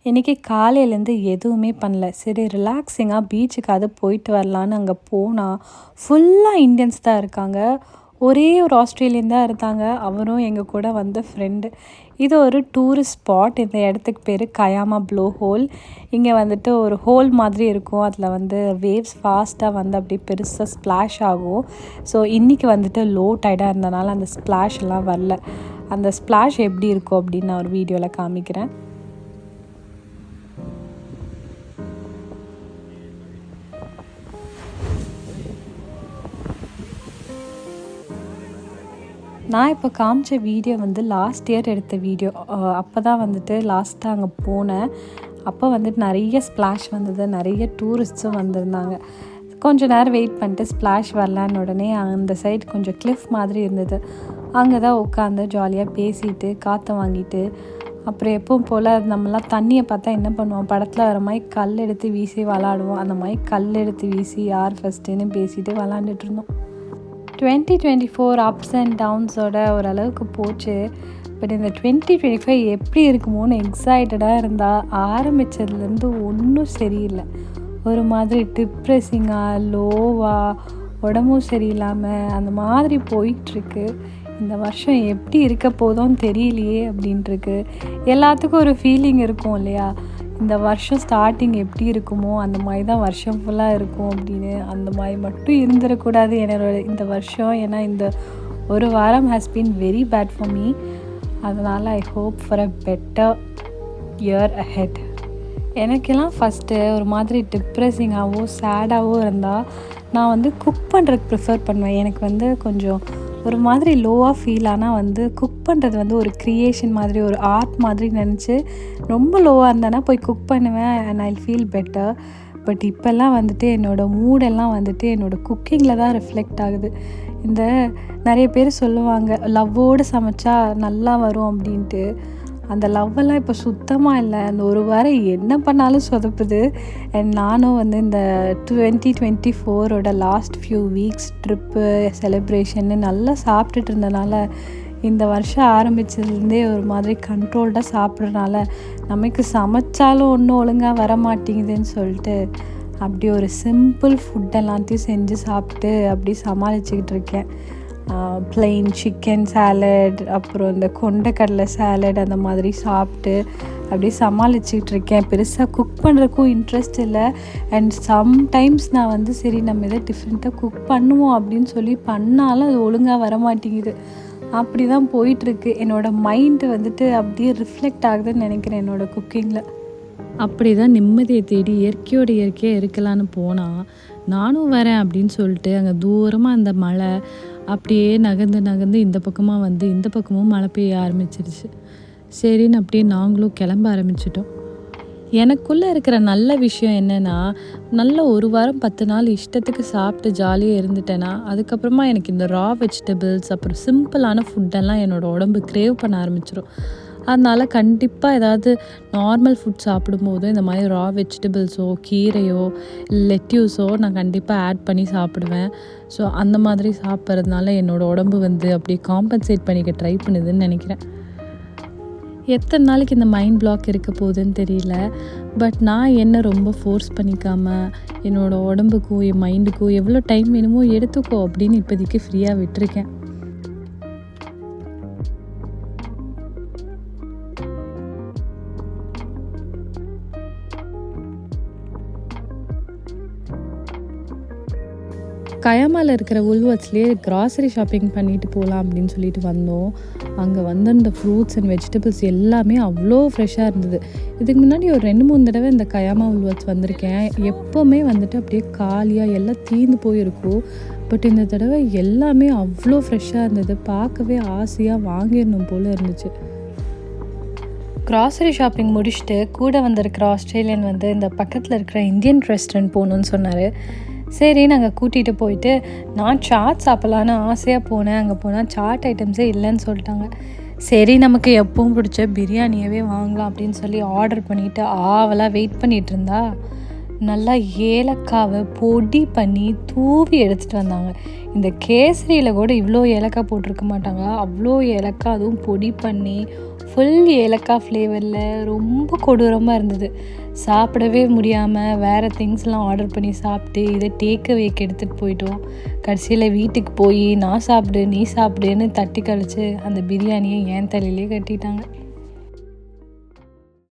இன்றைக்கி காலையிலேருந்து எதுவுமே பண்ணல. சரி ரிலாக்ஸிங்காக பீச்சுக்காவது போயிட்டு வரலான்னு அங்கே போனால் ஃபுல்லாக இந்தியன்ஸ் தான் இருக்காங்க. ஒரே ஒரு ஆஸ்திரேலியன் தான் இருந்தாங்க. அவரும் எங்கள் கூட வந்த ஃப்ரெண்டு. இது ஒரு டூரிஸ்ட் ஸ்பாட். இந்த இடத்துக்கு பேர் கயாமா ப்ளோ ஹோல். இங்கே வந்துட்டு ஒரு ஹோல் மாதிரி இருக்கும். அதில் வந்து வேவ்ஸ் ஃபாஸ்ட்டாக வந்து அப்படியே பெருசாக ஸ்ப்ளாஷ் ஆகும். ஸோ இன்றைக்கி வந்துட்டு லோ டைடாக இருந்தனால அந்த ஸ்ப்ளாஷ் எல்லாம் வரல. அந்த ஸ்ப்ளாஷ் எப்படி இருக்கும் அப்படின்னு நான் ஒரு வீடியோவில் காமிக்கிறேன். நான் இப்போ காமிச்ச வீடியோ வந்து லாஸ்ட் இயர் எடுத்த வீடியோ. அப்போ தான் வந்துட்டு லாஸ்ட்டாக அங்கே போனேன். அப்போ வந்துட்டு நிறைய ஸ்ப்ளாஷ் வந்தது, நிறைய டூரிஸ்ட்ஸும் வந்திருந்தாங்க. கொஞ்சம் நேரம் வெயிட் பண்ணிட்டு ஸ்ப்ளாஷ் வரலான்னு உடனே அந்த சைடு கொஞ்சம் கிளிஃப் மாதிரி இருந்தது. அங்கே தான் உட்காந்து ஜாலியாக பேசிட்டு காற்றை வாங்கிட்டு, அப்புறம் எப்பவும் போல் நம்மளாம் தண்ணியை பார்த்தா என்ன பண்ணுவோம், படத்தில் வர மாதிரி கல் எடுத்து வீசி விளாடுவோம். அந்த மாதிரி கல் எடுத்து வீசி யார் ஃபஸ்ட்டுன்னு பேசிட்டு விளாண்டுட்டு இருந்தோம். 2024 அப்ஸ் அண்ட் டவுன்ஸோட ஓரளவுக்கு போச்சு. பட் இந்த 2025 எப்படி இருக்குமோன்னு எக்ஸைட்டடாக இருந்தால் ஆரம்பித்ததுலேருந்து ஒன்றும் சரியில்லை. ஒரு மாதிரி டிப்ரெஸிங்காக, லோவாக, உடம்பும் சரியில்லாமல் அந்த மாதிரி போயிட்டுருக்கு. இந்த வருஷம் எப்படி இருக்க போதோன்னு தெரியலையே அப்படின்ட்டுருக்கு. எல்லாத்துக்கும் ஒரு ஃபீலிங் இருக்கும் இல்லையா, இந்த வருஷம் ஸ்டார்டிங் எப்படி இருக்குமோ அந்த மாதிரி தான் வருஷம் ஃபுல்லாக இருக்கும் அப்படின்னு. அந்த மாதிரி மட்டும் இருந்துடக்கூடாது என்னோட இந்த வருஷம். ஏன்னா இந்த ஒரு வாரம் has been very bad for me. அதனால் I hope for a better year ahead. எனக்கெல்லாம் ஃபஸ்ட்டு ஒரு மாதிரி டிப்ரெஸிங்காகவோ சேடாகவோ இருந்தால் நான் வந்து குக் பண்ணுறதுக்கு ப்ரிஃபர் பண்ணுவேன். எனக்கு வந்து கொஞ்சம் ஒரு மாதிரி லோவாக ஃபீல் ஆனால் வந்து குக் பண்ணுறது வந்து ஒரு க்ரியேஷன் மாதிரி, ஒரு ஆர்ட் மாதிரி நினச்சி ரொம்ப லோவாக இருந்தேன்னா போய் குக் பண்ணுவேன் and I feel better. But இப்போல்லாம் வந்துட்டு என்னோடய மூடெல்லாம் வந்துட்டு என்னோடய குக்கிங்கில் தான் ரிஃப்ளெக்ட் ஆகுது. இந்த நிறைய பேர் சொல்லுவாங்க லவ்வோடு சமைச்சா நல்லா வரும் அப்படின்ட்டு. அந்த லவ்வெல்லாம் இப்போ சுத்தமாக இல்லை. அந்த ஒரு வாரம் என்ன பண்ணாலும் சொதப்புது. அண்ட் நானும் வந்து இந்த 2024 லாஸ்ட் ஃபியூ வீக்ஸ் ட்ரிப்பு, செலிப்ரேஷன்னு நல்லா சாப்பிட்டுட்டு இருந்தனால இந்த வருஷம் ஆரம்பித்ததுலேருந்தே ஒரு மாதிரி கண்ட்ரோல்டாக சாப்பிட்றதுனால நமக்கு சமைச்சாலும் ஒன்றும் ஒழுங்காக வர மாட்டேங்குதுன்னு சொல்லிட்டு அப்படி ஒரு சிம்பிள் ஃபுட் எல்லாத்தையும் செஞ்சு சாப்பிட்டு அப்படி சமாளிச்சுக்கிட்டு இருக்கேன். ப்ளெயின் சிக்கன் சாலட், அப்புறம் இந்த கொண்டைக்கடலை சாலட் அந்த மாதிரி சாப்பிட்டு அப்படியே சமாளிச்சுக்கிட்டு இருக்கேன். பெருசாக குக் பண்ணுறதுக்கும் இன்ட்ரெஸ்ட் இல்லை. அண்ட் சம்டைம்ஸ் நான் வந்து சரி நம்ம எதாவது டிஃப்ரெண்ட்டாக குக் பண்ணுவோம் அப்படின்னு சொல்லி பண்ணாலும் அது ஒழுங்காக வர மாட்டேங்குது. அப்படி தான் போயிட்டுருக்கு. என்னோடய மைண்டு வந்துட்டு அப்படியே ரிஃப்ளெக்ட் ஆகுதுன்னு நினைக்கிறேன் என்னோடய குக்கிங்கில். அப்படி தான் நிம்மதியை தேடி இயற்கையோட இயற்கையாக இருக்கலான்னு போனால் நானும் வரேன் அப்படின்னு சொல்லிட்டு அங்கே தூரமாக அந்த மழை அப்படியே நகர்ந்து இந்த பக்கமாக வந்து இந்த பக்கமும் மழை பெய்ய ஆரம்பிச்சிருச்சு. சரின்னு அப்படியே நாங்களும் கிளம்ப ஆரம்பிச்சிட்டோம். எனக்குள்ளே இருக்கிற நல்ல விஷயம் என்னென்னா, நல்ல ஒரு வாரம் 10 நாள் இஷ்டத்துக்கு சாப்பிட்டு ஜாலியாக இருந்துட்டேன்னா அதுக்கப்புறமா எனக்கு இந்த ரா வெஜிடபிள்ஸ் அப்புறம் சிம்பிளான ஃபுட்டெல்லாம் என்னோடய உடம்பு க்ரேவ் பண்ண ஆரம்பிச்சிடும். அதனால் கண்டிப்பாக ஏதாவது நார்மல் ஃபுட் சாப்பிடும்போது இந்த மாதிரி ரா வெஜிடபிள்ஸோ கீரையோ லெட்யூஸோ நான் கண்டிப்பாக ஆட் பண்ணி சாப்பிடுவேன். ஸோ அந்த மாதிரி சாப்பிட்றதுனால என்னோடய உடம்பு வந்து அப்படியே காம்பன்சேட் பண்ணிக்க ட்ரை பண்ணுதுன்னு நினைக்கிறேன். எத்தனை நாளைக்கு இந்த மைண்ட் பிளாக் இருக்க போகுதுன்னு தெரியல. பட் நான் என்ன ரொம்ப ஃபோர்ஸ் பண்ணிக்காமல் என்னோடய உடம்புக்கும் என் மைண்டுக்கும் எவ்வளோ டைம் வேணுமோ எடுத்துக்கோ அப்படின்னு இப்போதைக்கு ஃப்ரீயாக விட்டுருக்கேன். கயாமாவில் இருக்கிற உல்வர்ட்ஸ்லேயே கிராசரி ஷாப்பிங் பண்ணிட்டு போகலாம் அப்படின்னு சொல்லிட்டு வந்தோம். அங்கே வந்து இந்த ஃப்ரூட்ஸ் அண்ட் வெஜிடபிள்ஸ் எல்லாமே அவ்வளோ ஃப்ரெஷ்ஷாக இருந்தது. இதுக்கு முன்னாடி ஒரு 2-3 தடவை இந்த கயாமா உல்வர்ட்ஸ் வந்திருக்கேன். எப்போவுமே வந்துட்டு அப்படியே காலியாக எல்லாம் தீர்ந்து போயிருக்கும். பட் இந்த தடவை எல்லாமே அவ்வளோ ஃப்ரெஷ்ஷாக இருந்தது. பார்க்கவே ஆசையாக வாங்கிடணும் போல் இருந்துச்சு. க்ராசரி ஷாப்பிங் முடிச்சுட்டு கூட வந்திருக்கிற ஆஸ்திரேலியன் வந்து இந்த பக்கத்தில் இருக்கிற இந்தியன் ரெஸ்டாரண்ட் போகணுன்னு சொன்னார். சரி நாங்கள் கூட்டிகிட்டு போயிட்டு நான் சாட் சாப்பிட்லான்னு ஆசையாக போனேன். அங்கே போனால் சாட் ஐட்டம்ஸே இல்லைன்னு சொல்லிட்டாங்க. சரி நமக்கு எப்பவும் பிடிச்ச பிரியாணியவே வாங்கலாம் அப்படின்னு சொல்லி ஆர்டர் பண்ணிவிட்டு ஆவலாக வெயிட் பண்ணிகிட்டு இருந்தா நல்லா ஏலக்காவை பொடி பண்ணி தூவி எடுத்துகிட்டு வந்தாங்க. இந்த கேசரியில் கூட இவ்வளோ ஏலக்காய் போட்டிருக்க மாட்டாங்க. அவ்வளோ ஏலக்காய், அதுவும் பொடி பண்ணி ஃபுல் ஏலக்காய் ஃப்ளேவரில் ரொம்ப கொடூரமாக இருந்தது. சாப்பிடவே முடியாமல் வேறு திங்ஸ்லாம் ஆர்டர் பண்ணி சாப்பிட்டு இதை டேக் அவேக்கு எடுத்துகிட்டு போயிட்டோம். கடைசியில் வீட்டுக்கு போய் நான் சாப்பிடு நீ சாப்பிடுன்னு தட்டி கழிச்சு அந்த பிரியாணியை என் தலையிலே கட்டிட்டாங்க.